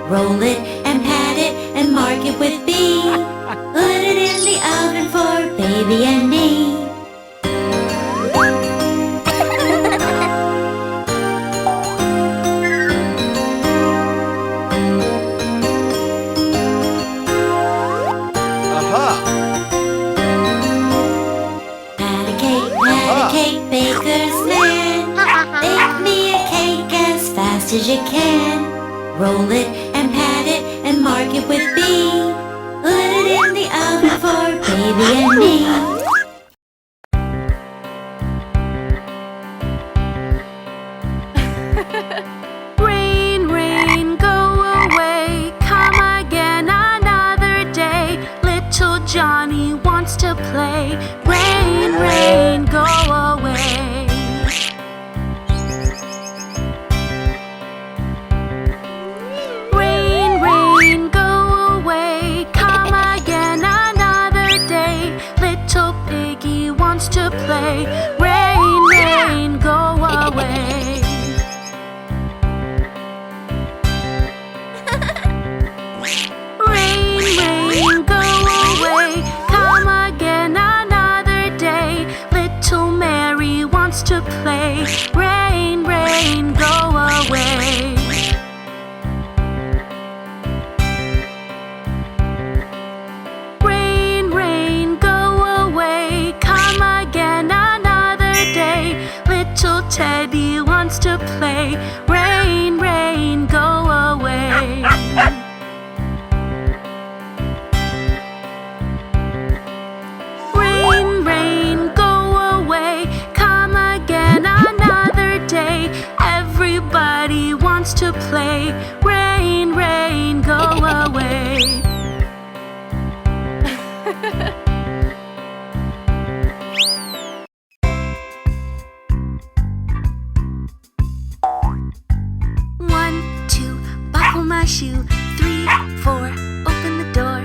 Roll it and pat it and mark it with B. Put it in the oven for baby and me. Baker's man, bake me a cake as fast as you can. Roll it and pat it and mark it with B. Put it in the oven for baby and me. Rain, rain, go away, come again another day. Little Johnny wants to play. Rain, rain, go away. Rain, rain, go away, come again another day. Little piggy wants to play. Rain, rain, go away. Rain, rain, go away, come again another day. Little Mary wants to play. Rain, rain, go away. Rain, rain, go away, come again another day. Little Teddy wants to play. Rain, rain, go away. Rain, rain, go away, come again another day. Everybody wants to play. Rain, rain, go away. One, two, buckle my shoe. 3, 4, open the door.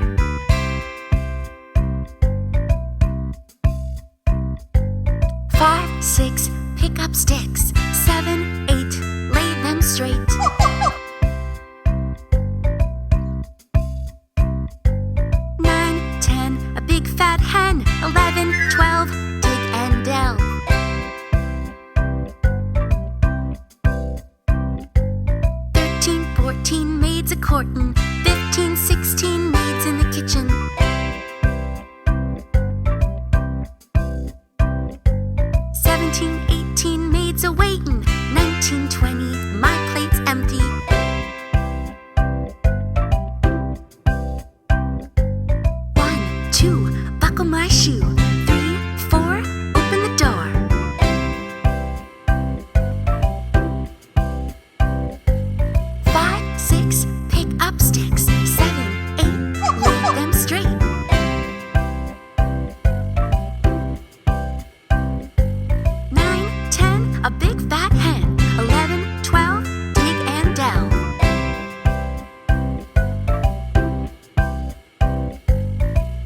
5, 6, pick up sticks. 7, 8, lay them straight. 9, 10, a big fat hen. 11, 12, dig and delve. 13, 14, maids a courtin'. 15, 16, maids in the kitchen. 17, 18, maids a-waitin'. 19, 20, my plate's empty. 1, 2, buckle my shoe. 3, 4, open the door. 5, 6, pick up sticks. 7, 8, lay them straight. 9, 10, a big fat hen. 11, 12, dig and delve.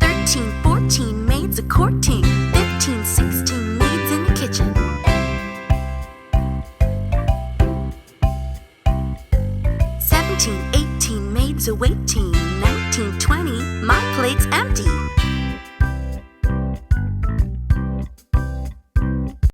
13, 14, maids a-courting. 15, 16, maids in the kitchen. 17, 18, maids a-waiting. 19, 20, my plate's empty.